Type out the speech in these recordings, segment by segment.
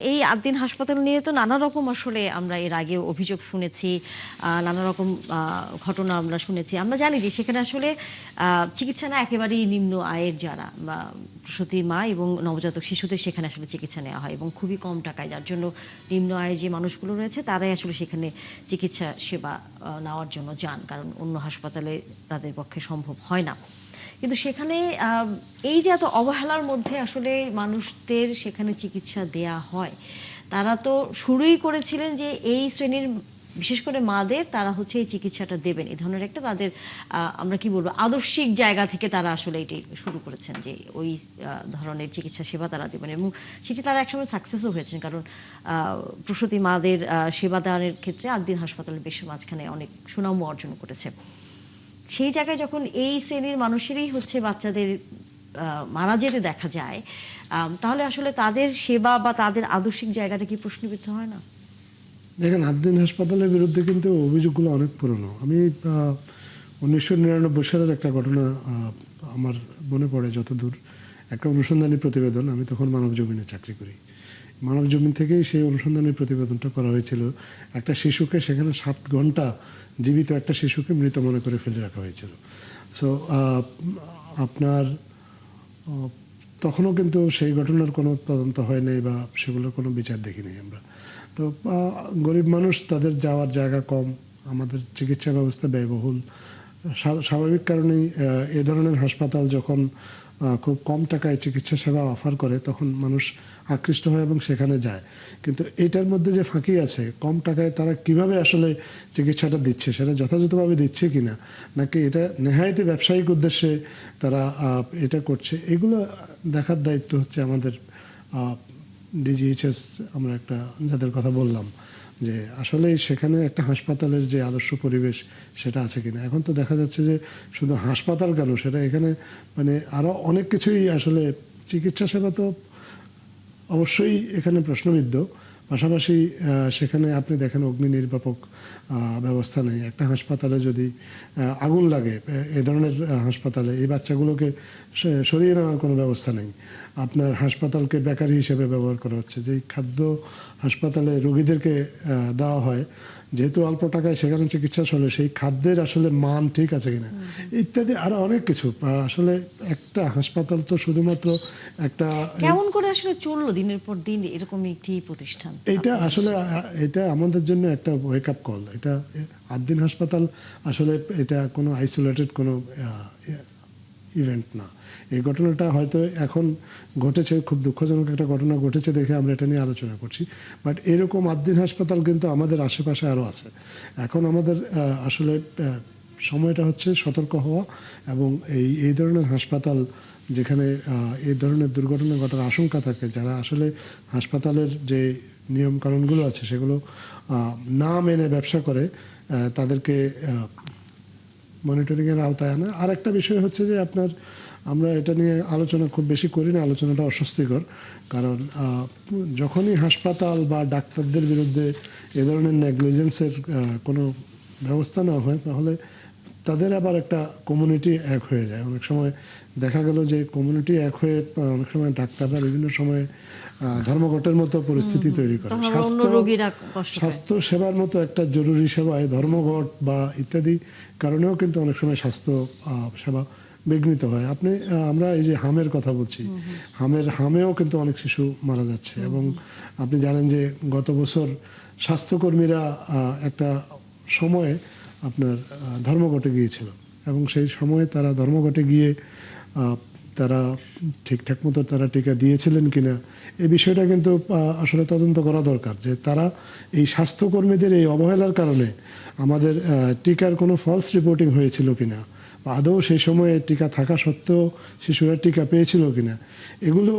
এই আদ্দিন হাসপাতাল নিয়ে তো নানা রকম আসলে আমরা এর আগে অভিযোগ শুনেছি, নানা রকম ঘটনা আমরা শুনেছি। আমরা জানি যে সেখানে আসলে চিকিৎসা না একেবারেই নিম্ন আয়ের যারা বা প্রসূতি মা এবং নবজাতক শিশুদের সেখানে আসলে চিকিৎসা নেওয়া হয় এবং খুবই কম টাকায়, যার জন্য নিম্ন আয়ের যে মানুষগুলো রয়েছে তারাই আসলে সেখানে চিকিৎসা সেবা নেওয়ার জন্য যান, কারণ অন্য হাসপাতালে তাদের পক্ষে সম্ভব হয় না। কিন্তু সেখানে এই যে এত অবহেলার মধ্যে আসলে মানুষদের সেখানে চিকিৎসা দেয়া হয়, তারা তো শুরুই করেছিলেন যে এই শ্রেণীর বিশেষ করে মাদের তারা হচ্ছে এই চিকিৎসাটা দেবেন, এই ধরনের একটা তাদের আমরা কি বলবো আদর্শিক জায়গা থেকে তারা আসলে এটি শুরু করেছেন যে ওই ধরনের চিকিৎসা সেবা তারা দেবেন, এবং সেটি তারা একসময় সাকসেসও হয়েছেন। কারণ প্রসূতি মাদের সেবা দেওয়ার ক্ষেত্রে আদ্দিন হাসপাতালের বেশ মাঝখানে অনেক সুনামও অর্জন করেছে। সেই জায়গায় যখন এই শ্রেণীর মানুষেরই হচ্ছে বাচ্চাদের মারা যেতে দেখা যায়, তাহলে আসলে তাদের সেবা বা তাদের আদর্শিক জায়গাটা কি প্রশ্নবিদ্ধ হয় না? দেখেন, আদ্দিন হাসপাতালের বিরুদ্ধে কিন্তু অভিযোগগুলো অনেক পুরনো। আমি 1999 সালের একটা ঘটনা আমার মনে পড়ে যতদূর। একটা অনুসন্ধানী প্রতিবেদন, আমি তখন মানবজমিনে চাকরি করি। মানবজমিন থেকেই সেই অনুসন্ধানী প্রতিবেদনটা করা হয়েছিল। একটা শিশুকে সেখানে 7 ঘন্টা জীবিত একটা শিশুকে মৃত মনে করে ফেলে রাখা হয়েছিল। সো আপনার তখনও কিন্তু সেই ঘটনার কোনো তদন্ত হয় নাই বা সেগুলোর কোনো বিচার দেখিনি আমরা। তো গরিব মানুষ, তাদের যাওয়ার জায়গা কম, আমাদের চিকিৎসা ব্যবস্থা ব্যয়বহুল। স্বাভাবিক কারণেই এ ধরনের হাসপাতাল যখন খুব কম টাকায় চিকিৎসা সেবা অফার করে তখন মানুষ আকৃষ্ট হয় এবং সেখানে যায়। কিন্তু এটার মধ্যে যে ফাঁকি আছে, কম টাকায় তারা কিভাবে আসলে চিকিৎসাটা দিচ্ছে, সেটা যথাযথভাবে দিচ্ছে কিনা, নাকি এটা নেহায়েতই ব্যবসায়িক উদ্দেশ্যে তারা এটা করছে, এগুলো দেখার দায়িত্ব হচ্ছে আমাদের ডিজিএইচএস, আমরা একটা যাদের কথা বললাম, যে আসলে সেখানে একটা হাসপাতালের যে আদর্শ পরিবেশ সেটা আছে কিনা। এখন তো দেখা যাচ্ছে যে শুধু হাসপাতাল কেন, সেটা এখানে মানে আরও অনেক কিছুই আসলে, চিকিৎসা সেবা তো অবশ্যই এখানে প্রশ্নবিদ্ধ। পাশাপাশি সেখানে আপনি দেখেন অগ্নি নির্বাপক ব্যবস্থা নেই। একটা হাসপাতালে যদি আগুন লাগে, এ ধরনের হাসপাতালে এই বাচ্চাগুলোকে সরিয়ে নেওয়ার কোনো ব্যবস্থা নেই। আপনার হাসপাতালকে বেকারি হিসেবে ব্যবহার করা হচ্ছে। যেই খাদ্য হাসপাতালে রোগীদেরকে দেওয়া হয়, যেহেতু অল্প টাকায় সেখানে চিকিৎসা চলে, সেই খাদ্যের আসলে মান ঠিক আছে কিনা ইত্যাদি আরো অনেক কিছু। আসলে একটা হাসপাতাল তো শুধুমাত্র একটা, কেমন করে আসলে চললো দিনের পর দিন এরকম একটি প্রতিষ্ঠান? এটা আসলে এটা আমাদের জন্য একটা ওয়েক আপ কল। এটা আদ্দিন হাসপাতাল আসলে এটা কোনো আইসোলেটেড কোনো ইভেন্ট না। এই ঘটনাটা হয়তো এখন ঘটেছে, খুব দুঃখজনক একটা ঘটনা ঘটেছে দেখে আমরা এটা নিয়ে আলোচনা করছি, বাট এরকম আদ্দিন হাসপাতাল কিন্তু আমাদের আশেপাশে আরও আছে। এখন আমাদের আসলে সময়টা হচ্ছে সতর্ক হওয়া, এবং এই ধরনের হাসপাতাল যেখানে এই ধরনের দুর্ঘটনা ঘটার আশঙ্কা থাকে, যারা আসলে হাসপাতালের যে নিয়মকানুনগুলো আছে সেগুলো না মেনে ব্যবসা করে, তাদেরকে মনিটরিংয়ের আওতায় আনা। আর একটা বিষয় হচ্ছে যে আপনার, আমরা এটা নিয়ে আলোচনা খুব বেশি করি না, আলোচনাটা অস্বস্তিকর। কারণ যখনই হাসপাতাল বা ডাক্তারদের বিরুদ্ধে এ ধরনের নেগলিজেন্সের কোনো ব্যবস্থা নেওয়া হয়, তাহলে তাদের আবার একটা কমিউনিটি এক হয়ে যায়। অনেক সময় দেখা গেল যে কমিউনিটি এক হয়ে অনেক সময় ডাক্তাররা বিভিন্ন সময় ধর্মঘটের মতো পরিস্থিতি তৈরি করে। স্বাস্থ্য সেবার মতো একটা জরুরি সেবায় ধর্মঘট বা ইত্যাদি কারণেও কিন্তু অনেক সময় স্বাস্থ্য সেবা বিঘ্নিত হয়। আমরা এই যে হামের কথা বলছি, হামেও কিন্তু অনেক শিশু মারা যাচ্ছে। এবং আপনি জানেন যে গত বছর স্বাস্থ্যকর্মীরা একটা সময়ে আপনার ধর্মঘটে গিয়েছিল, এবং সেই সময়ে তারা ধর্মঘটে গিয়ে তারা ঠিকঠাক মতো তারা টিকা দিয়েছিলেন কিনা এই বিষয়টা কিন্তু আসলে তদন্ত করা দরকার। যে তারা এই স্বাস্থ্যকর্মীদের এই অবহেলার কারণে আমাদের টিকার কোনো ফলস রিপোর্টিং হয়েছিল কিনা, বা আদৌ সেই সময়ে টিকা থাকা সত্ত্বেও শিশুরা টিকা পেয়েছিল কিনা, এগুলো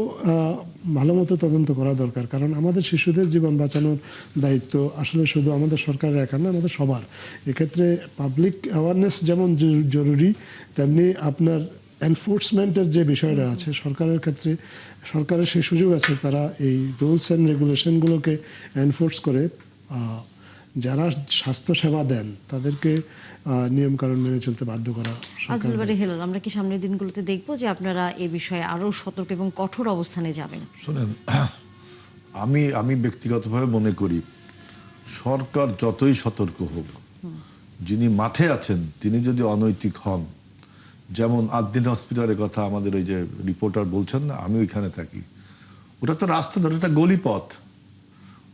ভালো মতো তদন্ত করা দরকার। কারণ আমাদের শিশুদের জীবন বাঁচানোর দায়িত্ব আসলে শুধু আমাদের সরকারের একা না, আমাদের সবার। এক্ষেত্রে পাবলিক অ্যাওয়ারনেস যেমন জরুরি, তেমনি আপনার এনফোর্সমেন্টের যে বিষয়টা আছে সরকারের ক্ষেত্রে, সরকারের সেই সুযোগ আছে তারা এই রুলস অ্যান্ড রেগুলেশনগুলোকে এনফোর্স করে যারা স্বাস্থ্য সেবা দেন তাদেরকে নিয়মকানুন মেনে চলতে বাধ্য করা। হেলাল, আমরা কি সামনের দিনগুলোতে দেখবো যে আপনারা এ বিষয়ে আরো সতর্ক এবং কঠোর অবস্থানে যাবেন? শুনেন, আমি ব্যক্তিগতভাবে মনে করি সরকার যতই সতর্ক হোক, যিনি মাঠে আছেন তিনি যদি অনৈতিক হন, যেমন আদ্দিন হসপিটালের কথা আমাদের ওই যে রিপোর্টার বলছেন না, আমি ওইখানে থাকি, ওটা তো রাস্তা ধরে একটা গলিপথ,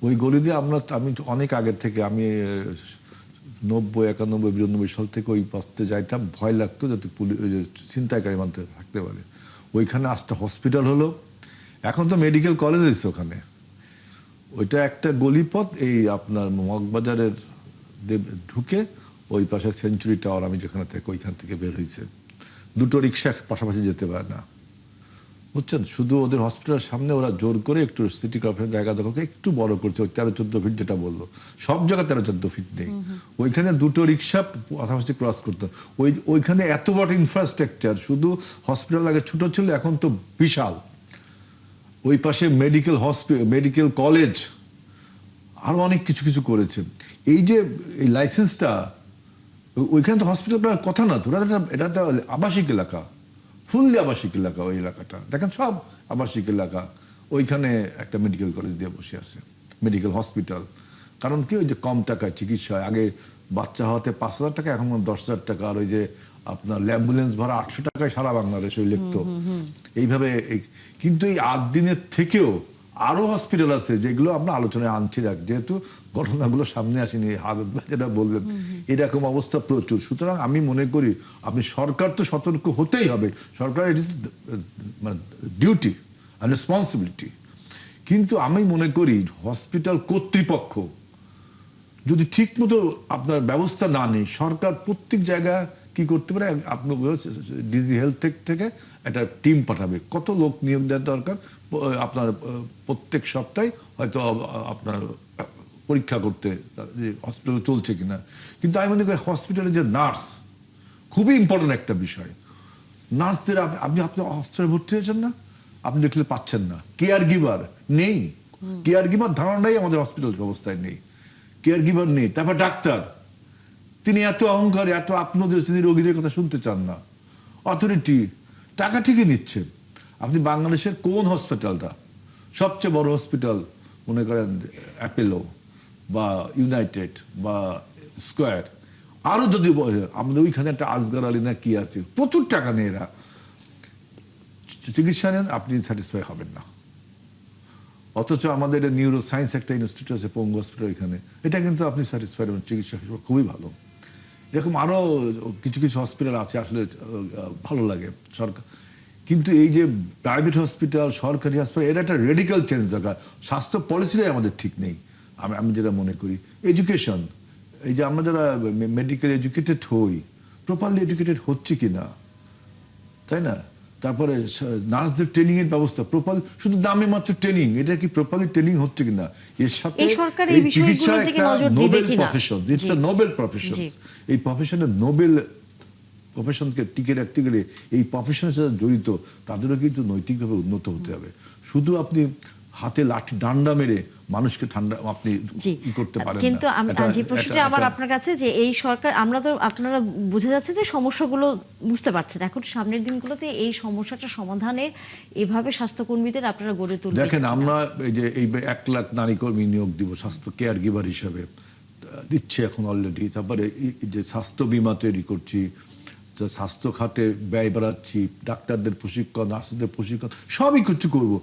ওই গলি দিয়ে আমি অনেক আগের থেকে আমি 90, 91, 92 সাল থেকে ওই পথে যাইতাম, ভয় লাগতো যাতে পুলিশ ছিনতাইকারী মানতে থাকতে পারে। ওইখানে আজটা হসপিটাল হলো, এখন তো মেডিকেল কলেজ হয়েছে ওখানে। ওইটা একটা গলিপথ, এই আপনার মগবাজারের ঢুকে ওই পাশে সেঞ্চুরি টাওয়ার, আমি যেখানে থেকে ওইখান থেকে বের হয়েছে, দুটো রিক্সা পাশাপাশি যেতে পারে না, বুঝছেন। শুধু ওদের হসপিটালের সামনে ওরা জোর করে একটু সিটি কর্পোরেশন জায়গা দখলকে একটু বড় করছে, ওই 13-14 ফিট যেটা বললো, সব জায়গায় 13-14 ফিট নেই। ওইখানে দুটো রিক্সা পাশাপাশি ক্রস করতে, ওইখানে এত বড় ইনফ্রাস্ট্রাকচার, শুধু হসপিটাল আগে ছোট ছিল, এখন তো বিশাল। ওই পাশে মেডিকেল কলেজ, আরো অনেক কিছু কিছু করেছে। এই যে এই লাইসেন্সটা, ওইখানে তো হসপিটাল করার কথা না তো, এটা একটা আবাসিক এলাকা, ফুললি আবাসিক এলাকা। ওই এলাকাটা দেখেন সব আবাসিক এলাকা, ওইখানে একটা মেডিকেল কলেজ দিয়ে বসে আছে, মেডিকেল হসপিটাল। কারণ কি, ওই যে কম টাকায় চিকিৎসা হয়, আগে বাচ্চা হওয়াতে 5,000 টাকা, এখন 10,000 টাকা। আর ওই যে আপনার অ্যাম্বুলেন্স ভাড়া 800 টাকায় সারা বাংলাদেশে লিখতো এইভাবে। কিন্তু এই 8 দিনের থেকেও আরো হসপিটাল আছে যেগুলো আমরা আলোচনায় আনছি, যেহেতু ঘটনাগুলো সামনে আসেনি, হাজত ভাই যেটা বললেন, এরকম অবস্থা প্রচুর। সুতরাং আমি মনে করি আপনি সরকার তো সতর্ক হতেই হবে, সরকার ইট ইজ ডিউটি আর রেসপন্সিবিলিটি। কিন্তু আমি মনে করি হসপিটাল কর্তৃপক্ষ যদি ঠিক মতো আপনার ব্যবস্থা না নেই, সরকার প্রত্যেক জায়গায় কি করতে পারে, আপনার ডিজি হেলথ থেকে একটা টিম পাঠাবে, কত লোক নিয়োগ দেওয়ার দরকার, আপনার প্রত্যেক সপ্তাহে হয়তো আপনার পরীক্ষা করতে যে হসপিটাল চলছে কিনা। কিন্তু আমি মনে করি হসপিটালে যে নার্স, খুবই ইম্পর্টেন্ট একটা বিষয়। নার্সদের আপনি হসপিটালে ভর্তি হয়েছেন না, আপনি দেখলে পাচ্ছেন না। কেয়ার গিভার নেই, কেয়ার গিভার ধারণাই আমাদের হসপিটাল ব্যবস্থায় নেই, কেয়ার গিভার নেই। তারপর ডাক্তার, তিনি এত অহংকারী, এত আপনাদের, তিনি রোগীদের কথা শুনতে চান না। অথরিটি টাকা ঠিকই নিচ্ছে। আপনি বাংলাদেশের কোন হসপিটালটা, সবচেয়ে বড় হসপিটাল মনে করেন অ্যাপেলো বা ইউনাইটেড বা স্কোয়ার, আরো যদি আমাদের ওইখানে একটা আসগার আলী না কি আছে, প্রচুর টাকা নেই এরা, চিকিৎসা নেন, আপনি স্যাটিসফাই হবেন না। অথচ আমাদের নিউরো সায়েন্স একটা ইনস্টিটিউট আছে পঙ্গু হসপিটাল, এখানে এটা কিন্তু আপনি স্যাটিসফাইড হবেন, চিকিৎসা হিসেবে খুবই ভালো। এরকম আরো কিছু কিছু হসপিটাল আছে, আসলে ভালো লাগে সরকার। কিন্তু এই যে প্রাইভেট হসপিটাল, সরকারি হসপিটাল, এর একটা রেডিক্যাল চেঞ্জ দরকার। স্বাস্থ্য পলিসিটাই আমাদের ঠিক নেই, আমি যেটা মনে করি। এডুকেশন, এই যে আমরা যারা মেডিকেল এডুকেটেড হই, প্রপারলি এডুকেটেড হচ্ছে কিনা, তাই না? তারপরে নার্সদের ট্রেনিং এর ব্যবস্থা প্রপার, শুধু নামে মাত্র ট্রেনিং, এটা কি প্রপারলি ট্রেনিং হচ্ছে কিনা, এর সাথে এই চিকিৎসা একটা noble profession, it's a noble profession. এই প্রফেশনের নোবেল প্রফেশনকে টিকে রাখতে গেলে এই প্রফেশনের সাথে জড়িত তাদেরও কিন্তু নৈতিকভাবে উন্নত হতে হবে। শুধু আপনি হাতে লাঠি ডান্ডা মেরে মানুষকে ঠান্ডা আপনি কি করতে পারেন না। কিন্তু যে প্রশ্নটি আমার আপনার কাছে, যে এই সরকার, আমরা তো আপনারা বুঝে যাচ্ছে যে সমস্যাগুলো বুঝতে পারছেন, এখন সামনের দিনগুলোতে এই সমস্যাটা সমাধানে এভাবে স্বাস্থ্যকর্মীদের আপনারা গড়ে তুলবেন। দেখেন, আমরা এই যে এই 1 লাখ নারী কর্মী নিয়োগ দিব স্বাস্থ্য কেয়ার গিভার হিসাবে, দিচ্ছে এখন অলরেডি। তারপরে যে স্বাস্থ্য বীমা তৈরি করছি, স্বাস্থ্য খাতে ব্যয় বাড়াচ্ছি, ডাক্তারদের প্রশিক্ষণ, নার্সদের প্রশিক্ষণ, সবই কিছু করবো।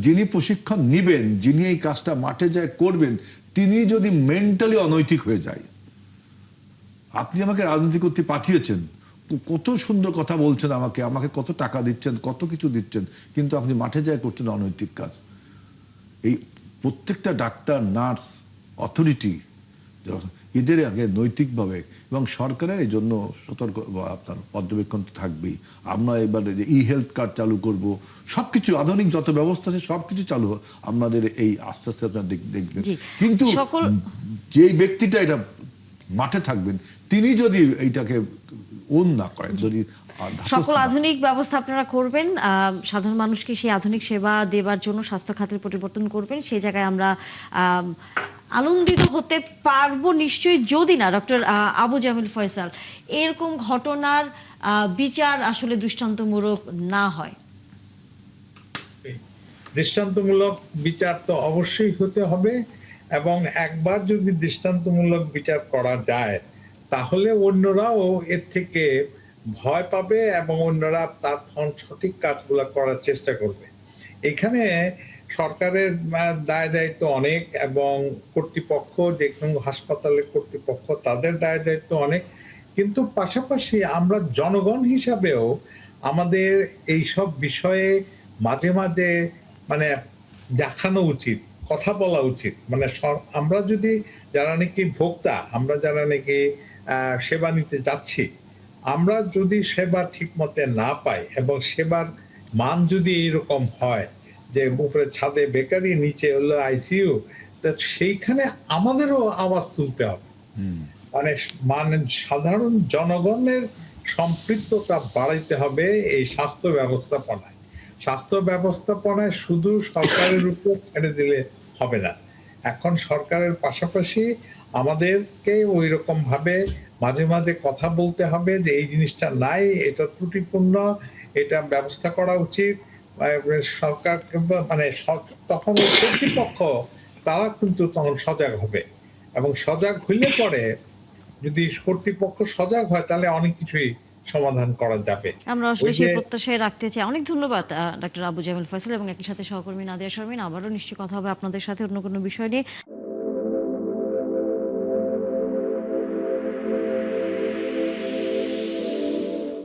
যিনি প্রশিক্ষণ নিবেন, যিনি এই কাজটা মাঠে যায় করবেন, তিনি যদি মেন্টালি অনৈতিক হয়ে যায়, আপনি আমাকে রাজনীতি করতে পাঠিয়েছেন, কত সুন্দর কথা বলছেন, আমাকে কত টাকা দিচ্ছেন, কত কিছু দিচ্ছেন, কিন্তু আপনি মাঠে যায় করছেন অনৈতিক কাজ। এই প্রত্যেকটা ডাক্তার, নার্স, অথরিটি, এদের আগে নৈতিকভাবে এবং সরকারের এই জন্য সতর্ক আপনার পর্যবেক্ষণ তো থাকবেই। আমরা এবারে যে হেলথ কার্ড চালু করব, সবকিছু আধুনিক যত ব্যবস্থা আছে সবকিছু চালু আমাদের এই আস্তে আস্তে আপনারা দেখবেন। কিন্তু যেই ব্যক্তিটা এটা মাঠে থাকবেন, তিনি যদি এইটাকে ওন না করেন, যদি সকল আধুনিক ব্যবস্থা আপনারা করবেন, সাধারণ মানুষকে সেই আধুনিক সেবা দেবার জন্য স্বাস্থ্য খাতের পরিবর্তন করবেন, সেই জায়গায় আমরা আনন্দিত হতে পারবো নিশ্চয়ই, যদি না ডক্টর আবু জামিল ফয়সাল এরকম ঘটনার বিচার আসলে দৃষ্টান্তমূলক না হয়। দৃষ্টান্তমূলক বিচার তো অবশ্যই হতে হবে, এবং একবার যদি দৃষ্টান্তমূলক বিচার করা যায় তাহলে অন্যরাও এর থেকে ভয় পাবে এবং অন্যরা তার সঠিক কাজগুলো করার চেষ্টা করবে। এখানে সরকারের দায় দায়িত্ব অনেক, এবং কর্তৃপক্ষ, যে কোনো হাসপাতালের কর্তৃপক্ষ, তাদের দায় দায়িত্ব অনেক। কিন্তু পাশাপাশি আমরা জনগণ হিসাবেও আমাদের এই সব বিষয়ে মাঝে মাঝে মানে দেখানো উচিত, কথা বলা উচিত। মানে আমরা যদি, যারা নাকি ভোক্তা, আমরা যারা নাকি সেবা নিতে যাচ্ছি, আমরা যদি সেবা ঠিক মতে না পাই এবং সেবার মান যদি এইরকম হয় যে উপরে ছাদে বেকারি, নিচে হলো আইসিইউ, তা সেইখানে আমাদেরও আওয়াজ তুলতে হবে। মানে সাধারণ জনগণের সম্পৃক্ততা বাড়াইতে হবে এই স্বাস্থ্য ব্যবস্থাপনায়। স্বাস্থ্য ব্যবস্থাপনায় শুধু সরকারের উপর ছেড়ে দিলে হবে না। এখন সরকারের পাশাপাশি আমাদেরকে ওই রকম ভাবে মাঝে মাঝে কথা বলতে হবে যে এই জিনিসটা নাই, এটা ত্রুটিপূর্ণ, এটা ব্যবস্থা করা উচিত। সরকার মানে তখন ওই কর্তৃপক্ষ তারা কিন্তু তখন সজাগ হবে, এবং সজাগ হইলে পরে যদি কর্তৃপক্ষ সজাগ হয় তাহলে অনেক কিছুই সমাধান করা যাবে। আমরা আসলে ওই সেই যে প্রত্যাশায় রাখতে চাই। অনেক ধন্যবাদ ডক্টর আবু জামিল ফয়সাল এবং একই সাথে সহকর্মী নাদিয়া শারমিন। আবারও নিশ্চয়ই কথা হবে আপনাদের সাথে অন্য কোনো বিষয় নিয়ে।